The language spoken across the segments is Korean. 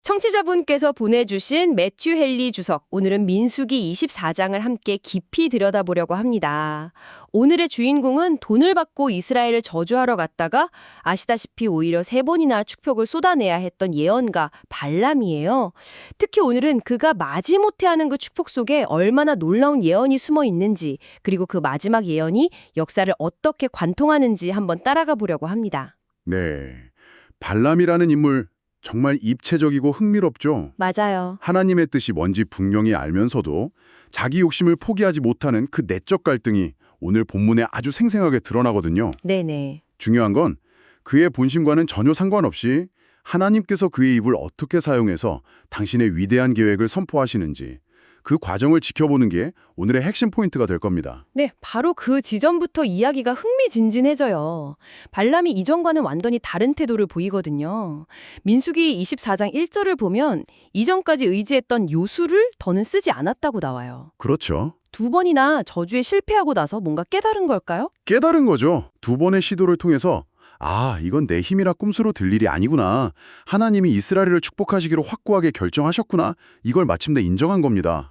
청취자분께서 보내주신 매튜 헨리 주석, 오늘은 민수기 24장을 함께 깊이 들여다보려고 합니다. 오늘의 주인공은 돈을 받고 이스라엘을 저주하러 갔다가 아시다시피 오히려 3번이나 축복을 쏟아내야 했던 예언가 발람이에요. 특히 오늘은 그가 마지못해 하는 그 축복 속에 얼마나 놀라운 예언이 숨어 있는지, 그리고 그 마지막 예언이 역사를 어떻게 관통하는지 한번 따라가 보려고 합니다. 네, 발람이라는 인물 정말 입체적이고 흥미롭죠. 맞아요. 하나님의 뜻이 뭔지 분명히 알면서도 자기 욕심을 포기하지 못하는 그 내적 갈등이 오늘 본문에 아주 생생하게 드러나거든요. 네네. 중요한 건 그의 본심과는 전혀 상관없이 하나님께서 그의 입을 어떻게 사용해서 당신의 위대한 계획을 선포하시는지 그 과정을 지켜보는 게 오늘의 핵심 포인트가 될 겁니다. 네, 바로 그 지점부터 이야기가 흥미진진해져요. 발람이 이전과는 완전히 다른 태도를 보이거든요. 민수기 24장 1절을 보면 이전까지 의지했던 요술을 더는 쓰지 않았다고 나와요. 그렇죠. 2번이나 저주에 실패하고 나서 뭔가 깨달은 걸까요? 깨달은 거죠. 2번의 시도를 통해서 이건 내 힘이라 꼼수로 들 일이 아니구나. 하나님이 이스라엘을 축복하시기로 확고하게 결정하셨구나. 이걸 마침내 인정한 겁니다.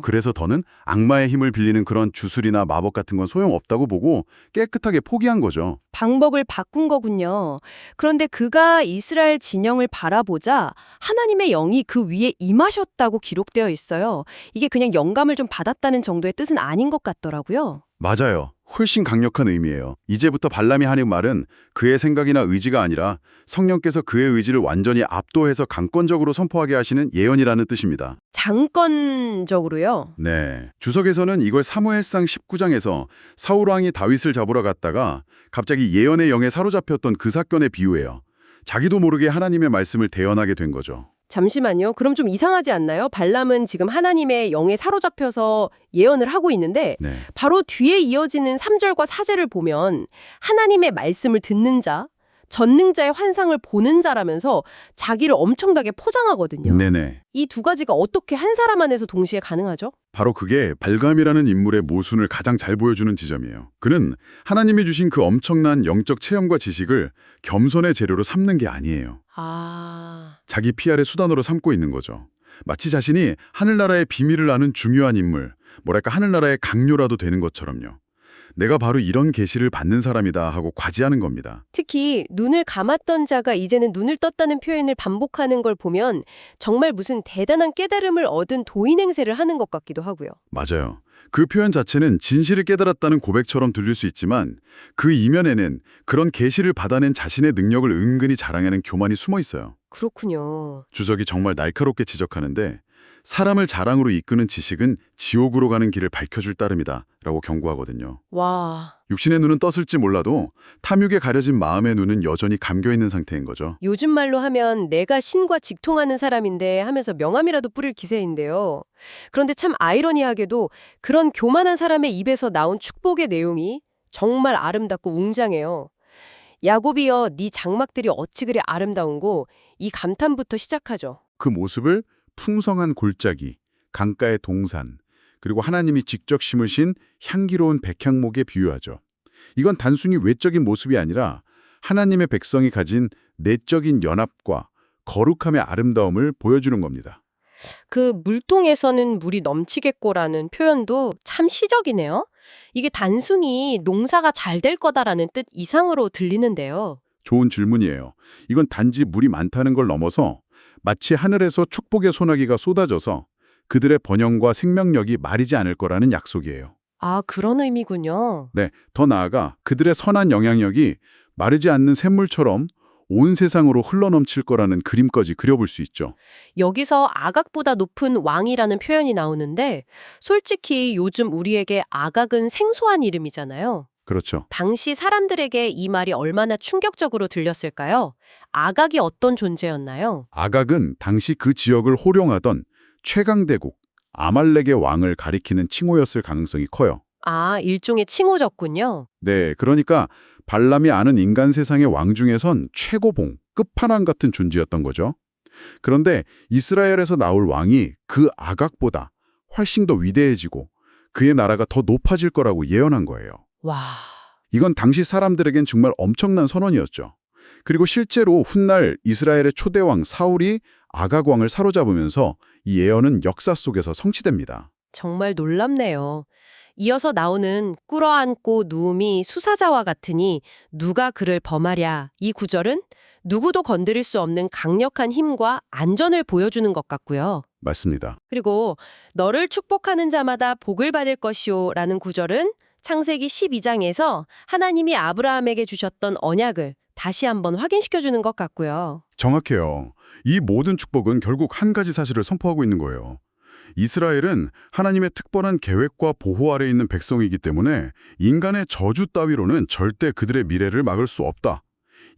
그래서 더는 악마의 힘을 빌리는 그런 주술이나 마법 같은 건 소용없다고 보고 깨끗하게 포기한 거죠. 방법을 바꾼 거군요. 그런데 그가 이스라엘 진영을 바라보자 하나님의 영이 그 위에 임하셨다고 기록되어 있어요. 이게 그냥 영감을 좀 받았다는 정도의 뜻은 아닌 것 같더라고요. 맞아요. 훨씬 강력한 의미예요. 이제부터 발람이 하는 말은 그의 생각이나 의지가 아니라 성령께서 그의 의지를 완전히 압도해서 강권적으로 선포하게 하시는 예언이라는 뜻입니다. 장권적으로요? 네. 주석에서는 이걸 사무엘상 19장에서 사울왕이 다윗을 잡으러 갔다가 갑자기 예언의 영에 사로잡혔던 그 사건에 비유해요. 자기도 모르게 하나님의 말씀을 대언하게 된 거죠. 잠시만요. 그럼 좀 이상하지 않나요? 발람은 지금 하나님의 영에 사로잡혀서 예언을 하고 있는데 네. 바로 뒤에 이어지는 3절과 4절을 보면 하나님의 말씀을 듣는 자, 전능자의 환상을 보는 자라면서 자기를 엄청나게 포장하거든요. 네네. 이 두 가지가 어떻게 한 사람 안에서 동시에 가능하죠? 바로 그게 발감이라는 인물의 모순을 가장 잘 보여주는 지점이에요. 그는 하나님이 주신 그 엄청난 영적 체험과 지식을 겸손의 재료로 삼는 게 아니에요. 자기 PR의 수단으로 삼고 있는 거죠. 마치 자신이 하늘나라의 비밀을 아는 중요한 인물, 뭐랄까 하늘나라의 강요라도 되는 것처럼요. 내가 바로 이런 계시를 받는 사람이다 하고 과시하는 겁니다. 특히 눈을 감았던 자가 이제는 눈을 떴다는 표현을 반복하는 걸 보면 정말 무슨 대단한 깨달음을 얻은 도인 행세를 하는 것 같기도 하고요. 맞아요. 그 표현 자체는 진실을 깨달았다는 고백처럼 들릴 수 있지만 그 이면에는 그런 계시를 받아낸 자신의 능력을 은근히 자랑하는 교만이 숨어 있어요. 그렇군요. 주석이 정말 날카롭게 지적하는데 사람을 자랑으로 이끄는 지식은 지옥으로 가는 길을 밝혀줄 따름이다 라고 경고하거든요. 와, 육신의 눈은 떴을지 몰라도 탐욕에 가려진 마음의 눈은 여전히 감겨있는 상태인 거죠. 요즘 말로 하면 내가 신과 직통하는 사람인데 하면서 명함이라도 뿌릴 기세인데요. 그런데 참 아이러니하게도 그런 교만한 사람의 입에서 나온 축복의 내용이 정말 아름답고 웅장해요. 야곱이여 네 장막들이 어찌 그리 아름다운고 이 감탄부터 시작하죠. 그 모습을 풍성한 골짜기, 강가의 동산, 그리고 하나님이 직접 심으신 향기로운 백향목에 비유하죠. 이건 단순히 외적인 모습이 아니라 하나님의 백성이 가진 내적인 연합과 거룩함의 아름다움을 보여주는 겁니다. 그 물통에서는 물이 넘치겠고라는 표현도 참 시적이네요. 이게 단순히 농사가 잘 될 거다라는 뜻 이상으로 들리는데요. 좋은 질문이에요. 이건 단지 물이 많다는 걸 넘어서 마치 하늘에서 축복의 소나기가 쏟아져서 그들의 번영과 생명력이 마르지 않을 거라는 약속이에요. 그런 의미군요. 네, 더 나아가 그들의 선한 영향력이 마르지 않는 샘물처럼 온 세상으로 흘러넘칠 거라는 그림까지 그려볼 수 있죠. 여기서 아각보다 높은 왕이라는 표현이 나오는데 솔직히 요즘 우리에게 아각은 생소한 이름이잖아요. 그렇죠. 당시 사람들에게 이 말이 얼마나 충격적으로 들렸을까요? 아각이 어떤 존재였나요? 아각은 당시 그 지역을 호령하던 최강대국 아말렉의 왕을 가리키는 칭호였을 가능성이 커요. 일종의 칭호졌군요. 네, 그러니까 발람이 아는 인간 세상의 왕 중에선 최고봉, 끝판왕 같은 존재였던 거죠. 그런데 이스라엘에서 나올 왕이 그 아각보다 훨씬 더 위대해지고 그의 나라가 더 높아질 거라고 예언한 거예요. 와, 이건 당시 사람들에겐 정말 엄청난 선언이었죠. 그리고 실제로 훗날 이스라엘의 초대왕 사울이 아각 왕을 사로잡으면서 이 예언은 역사 속에서 성취됩니다. 정말 놀랍네요. 이어서 나오는 꿇어앉고 누움이 수사자와 같으니 누가 그를 범하랴. 이 구절은 누구도 건드릴 수 없는 강력한 힘과 안전을 보여주는 것 같고요. 맞습니다. 그리고 너를 축복하는 자마다 복을 받을 것이요 라는 구절은 창세기 12장에서 하나님이 아브라함에게 주셨던 언약을 다시 한번 확인시켜주는 것 같고요. 정확해요. 이 모든 축복은 결국 한 가지 사실을 선포하고 있는 거예요. 이스라엘은 하나님의 특별한 계획과 보호 아래 있는 백성이기 때문에 인간의 저주 따위로는 절대 그들의 미래를 막을 수 없다.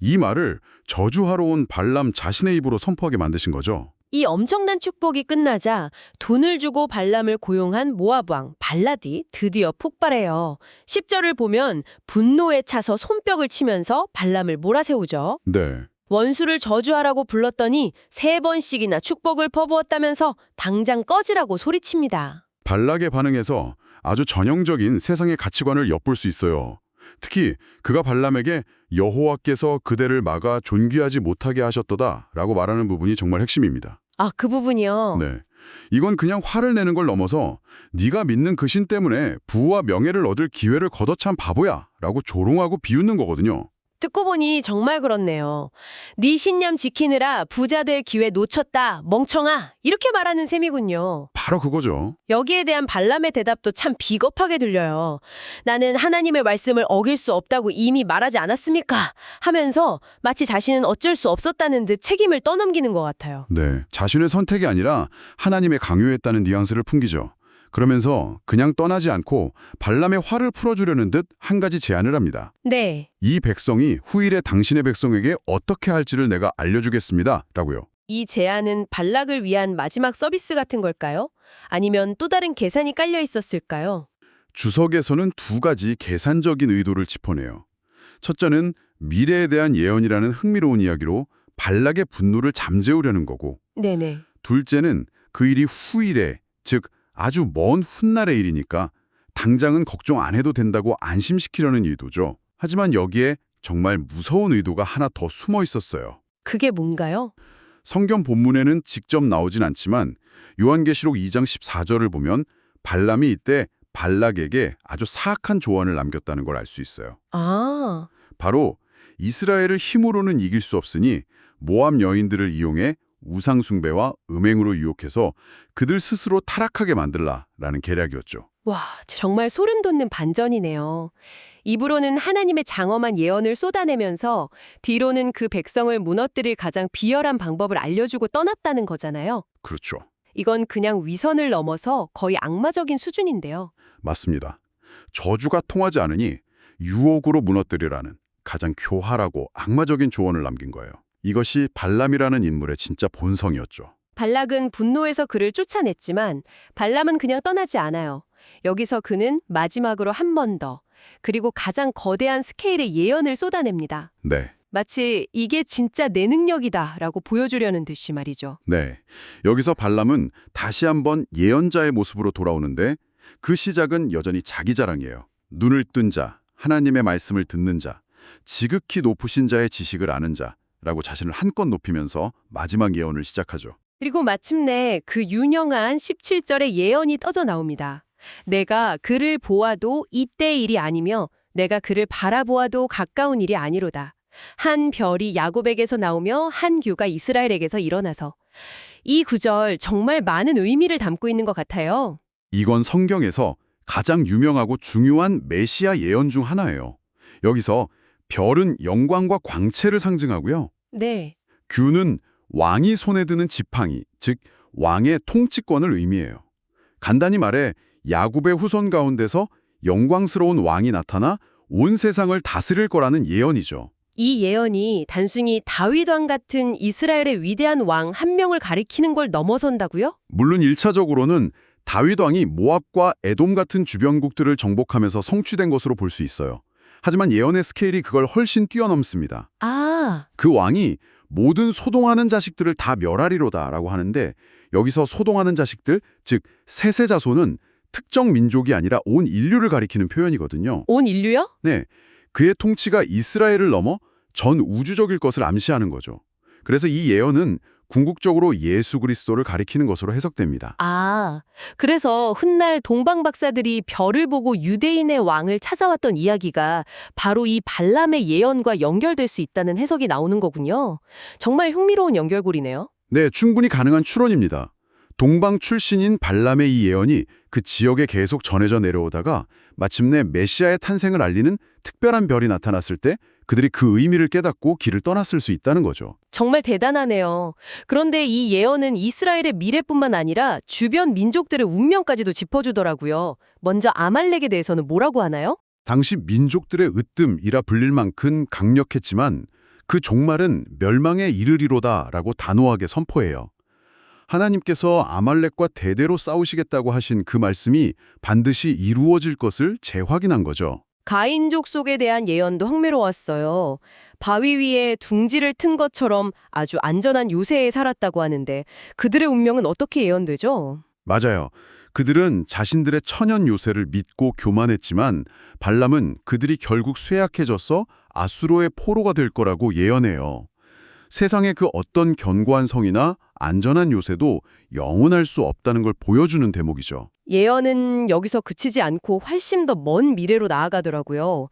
이 말을 저주하러 온 발람 자신의 입으로 선포하게 만드신 거죠. 이 엄청난 축복이 끝나자 돈을 주고 발람을 고용한 모압 왕 발라디 드디어 폭발해요. 10절을 보면 분노에 차서 손뼉을 치면서 발람을 몰아세우죠. 네. 원수를 저주하라고 불렀더니 3번씩이나 축복을 퍼부었다면서 당장 꺼지라고 소리칩니다. 발락의 반응에서 아주 전형적인 세상의 가치관을 엿볼 수 있어요. 특히 그가 발람에게 여호와께서 그대를 막아 존귀하지 못하게 하셨도다 라고 말하는 부분이 정말 핵심입니다. 아, 그 부분이요? 네. 이건 그냥 화를 내는 걸 넘어서 네가 믿는 그 신 때문에 부와 명예를 얻을 기회를 걷어찬 바보야 라고 조롱하고 비웃는 거거든요. 듣고 보니 정말 그렇네요. 네 신념 지키느라 부자 될 기회 놓쳤다, 멍청아. 이렇게 말하는 셈이군요. 바로 그거죠. 여기에 대한 발람의 대답도 참 비겁하게 들려요. 나는 하나님의 말씀을 어길 수 없다고 이미 말하지 않았습니까? 하면서 마치 자신은 어쩔 수 없었다는 듯 책임을 떠넘기는 것 같아요. 네. 자신의 선택이 아니라 하나님의 강요했다는 뉘앙스를 풍기죠. 그러면서 그냥 떠나지 않고 발람의 화를 풀어주려는 듯 한 가지 제안을 합니다. 네. 이 백성이 후일에 당신의 백성에게 어떻게 할지를 내가 알려주겠습니다. 라고요. 이 제안은 발락을 위한 마지막 서비스 같은 걸까요? 아니면 또 다른 계산이 깔려 있었을까요? 주석에서는 두 가지 계산적인 의도를 짚어내요. 첫째는 미래에 대한 예언이라는 흥미로운 이야기로 발락의 분노를 잠재우려는 거고, 네네. 둘째는 그 일이 후일에, 즉 아주 먼 훗날의 일이니까 당장은 걱정 안 해도 된다고 안심시키려는 의도죠. 하지만 여기에 정말 무서운 의도가 하나 더 숨어 있었어요. 그게 뭔가요? 성경 본문에는 직접 나오진 않지만 요한계시록 2장 14절을 보면 발람이 이때 발락에게 아주 사악한 조언을 남겼다는 걸 알 수 있어요. 아, 바로 이스라엘을 힘으로는 이길 수 없으니 모압 여인들을 이용해 우상 숭배와 음행으로 유혹해서 그들 스스로 타락하게 만들라라는 계략이었죠. 와, 정말 소름 돋는 반전이네요. 입으로는 하나님의 장엄한 예언을 쏟아내면서 뒤로는 그 백성을 무너뜨릴 가장 비열한 방법을 알려주고 떠났다는 거잖아요. 그렇죠. 이건 그냥 위선을 넘어서 거의 악마적인 수준인데요. 맞습니다. 저주가 통하지 않으니 유혹으로 무너뜨리라는 가장 교활하고 악마적인 조언을 남긴 거예요. 이것이 발람이라는 인물의 진짜 본성이었죠. 발락은 분노해서 그를 쫓아냈지만 발람은 그냥 떠나지 않아요. 여기서 그는 마지막으로 한 번 더, 그리고 가장 거대한 스케일의 예언을 쏟아냅니다. 네. 마치 이게 진짜 내 능력이다라고 보여주려는 듯이 말이죠. 네. 여기서 발람은 다시 한번 예언자의 모습으로 돌아오는데 그 시작은 여전히 자기 자랑이에요. 눈을 뜬 자, 하나님의 말씀을 듣는 자, 지극히 높으신 자의 지식을 아는 자라고 자신을 한껏 높이면서 마지막 예언을 시작하죠. 그리고 마침내 그 유명한 17절의 예언이 떠져 나옵니다. 내가 그를 보아도 이때의 일이 아니며 내가 그를 바라보아도 가까운 일이 아니로다. 한 별이 야곱에게서 나오며 한 규가 이스라엘에게서 일어나서. 이 구절 정말 많은 의미를 담고 있는 것 같아요. 이건 성경에서 가장 유명하고 중요한 메시아 예언 중 하나예요. 여기서 별은 영광과 광채를 상징하고요. 네. 규는 왕이 손에 드는 지팡이, 즉 왕의 통치권을 의미해요. 간단히 말해 야곱의 후손 가운데서 영광스러운 왕이 나타나 온 세상을 다스릴 거라는 예언이죠. 이 예언이 단순히 다윗 왕 같은 이스라엘의 위대한 왕 한 명을 가리키는 걸 넘어선다고요? 물론 1차적으로는 다윗 왕이 모압과 에돔 같은 주변국들을 정복하면서 성취된 것으로 볼 수 있어요. 하지만 예언의 스케일이 그걸 훨씬 뛰어넘습니다. 아, 그 왕이 모든 소동하는 자식들을 다 멸하리로다라고 하는데 여기서 소동하는 자식들, 즉 셋의 자손은 특정 민족이 아니라 온 인류를 가리키는 표현이거든요. 온 인류요? 네, 그의 통치가 이스라엘을 넘어 전 우주적일 것을 암시하는 거죠. 그래서 이 예언은 궁극적으로 예수 그리스도를 가리키는 것으로 해석됩니다. 아, 그래서 훗날 동방 박사들이 별을 보고 유대인의 왕을 찾아왔던 이야기가 바로 이 발람의 예언과 연결될 수 있다는 해석이 나오는 거군요. 정말 흥미로운 연결고리네요. 네, 충분히 가능한 추론입니다. 동방 출신인 발람의 이 예언이 그 지역에 계속 전해져 내려오다가 마침내 메시아의 탄생을 알리는 특별한 별이 나타났을 때 그들이 그 의미를 깨닫고 길을 떠났을 수 있다는 거죠. 정말 대단하네요. 그런데 이 예언은 이스라엘의 미래뿐만 아니라 주변 민족들의 운명까지도 짚어주더라고요. 먼저 아말렉에 대해서는 뭐라고 하나요? 당시 민족들의 으뜸이라 불릴 만큼 강력했지만 그 종말은 멸망에 이르리로다라고 단호하게 선포해요. 하나님께서 아말렉과 대대로 싸우시겠다고 하신 그 말씀이 반드시 이루어질 것을 재확인한 거죠. 가인족 속에 대한 예언도 흥미로웠어요. 바위 위에 둥지를 튼 것처럼 아주 안전한 요새에 살았다고 하는데 그들의 운명은 어떻게 예언되죠? 맞아요. 그들은 자신들의 천연 요새를 믿고 교만했지만 발람은 그들이 결국 쇠약해져서 아수로의 포로가 될 거라고 예언해요. 세상의 그 어떤 견고한 성이나 안전한 요새도 영원할 수 없다는 걸 보여주는 대목이죠. 예언은 여기서 그치지 않고 훨씬 더 먼 미래로 나아가더라고요.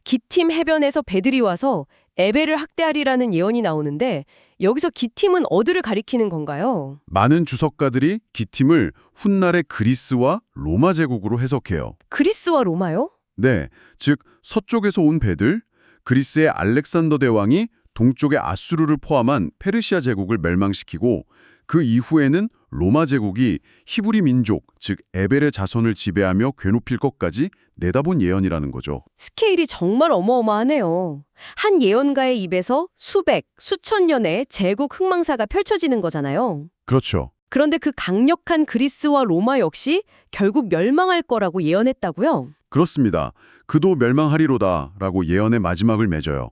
기팀 해변에서 배들이 와서 에벨을 학대하리라는 예언이 나오는데 여기서 기팀은 어디를 가리키는 건가요? 많은 주석가들이 기팀을 훗날의 그리스와 로마 제국으로 해석해요. 그리스와 로마요? 네, 즉 서쪽에서 온 배들, 그리스의 알렉산더 대왕이 동쪽의 아수르를 포함한 페르시아 제국을 멸망시키고 그 이후에는 로마 제국이 히브리 민족, 즉 에벨의 자손을 지배하며 괴롭힐 것까지 내다본 예언이라는 거죠. 스케일이 정말 어마어마하네요. 한 예언가의 입에서 수백, 수천 년의 제국 흥망사가 펼쳐지는 거잖아요. 그렇죠. 그런데 그 강력한 그리스와 로마 역시 결국 멸망할 거라고 예언했다고요? 그렇습니다. 그도 멸망하리로다 라고 예언의 마지막을 맺어요.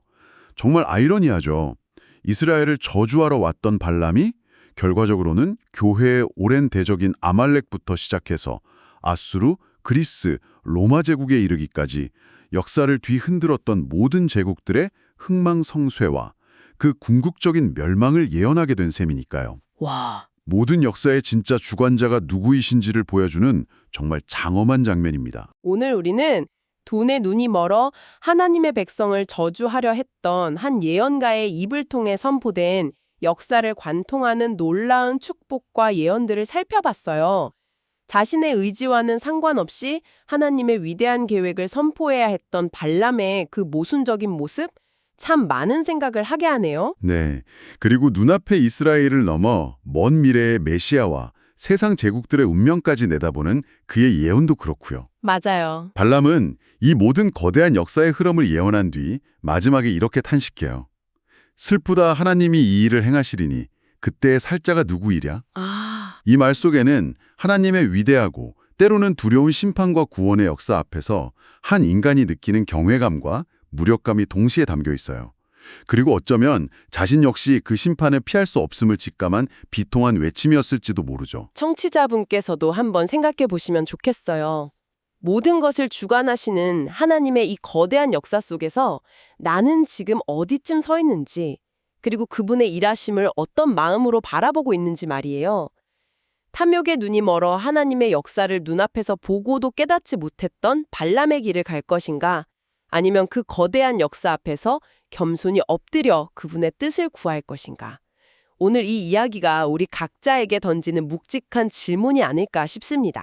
정말 아이러니하죠. 이스라엘을 저주하러 왔던 발람이 결과적으로는 교회의 오랜 대적인 아말렉부터 시작해서 아수르, 그리스, 로마 제국에 이르기까지 역사를 뒤흔들었던 모든 제국들의 흥망성쇠와 그 궁극적인 멸망을 예언하게 된 셈이니까요. 와, 모든 역사의 진짜 주관자가 누구이신지를 보여주는 정말 장엄한 장면입니다. 오늘 우리는 돈에 눈이 멀어 하나님의 백성을 저주하려 했던 한 예언가의 입을 통해 선포된 역사를 관통하는 놀라운 축복과 예언들을 살펴봤어요. 자신의 의지와는 상관없이 하나님의 위대한 계획을 선포해야 했던 발람의 그 모순적인 모습, 참 많은 생각을 하게 하네요. 네, 그리고 눈앞에 이스라엘을 넘어 먼 미래의 메시아와 세상 제국들의 운명까지 내다보는 그의 예언도 그렇고요. 맞아요. 발람은 이 모든 거대한 역사의 흐름을 예언한 뒤 마지막에 이렇게 탄식해요. 슬프다 하나님이 이 일을 행하시리니 그때의 살자가 누구이랴? 이 말 속에는 하나님의 위대하고 때로는 두려운 심판과 구원의 역사 앞에서 한 인간이 느끼는 경외감과 무력감이 동시에 담겨 있어요. 그리고 어쩌면 자신 역시 그 심판을 피할 수 없음을 직감한 비통한 외침이었을지도 모르죠. 청취자분께서도 한번 생각해 보시면 좋겠어요. 모든 것을 주관하시는 하나님의 이 거대한 역사 속에서 나는 지금 어디쯤 서 있는지, 그리고 그분의 일하심을 어떤 마음으로 바라보고 있는지 말이에요. 탐욕의 눈이 멀어 하나님의 역사를 눈앞에서 보고도 깨닫지 못했던 발람의 길을 갈 것인가? 아니면 그 거대한 역사 앞에서 겸손히 엎드려 그분의 뜻을 구할 것인가? 오늘 이 이야기가 우리 각자에게 던지는 묵직한 질문이 아닐까 싶습니다.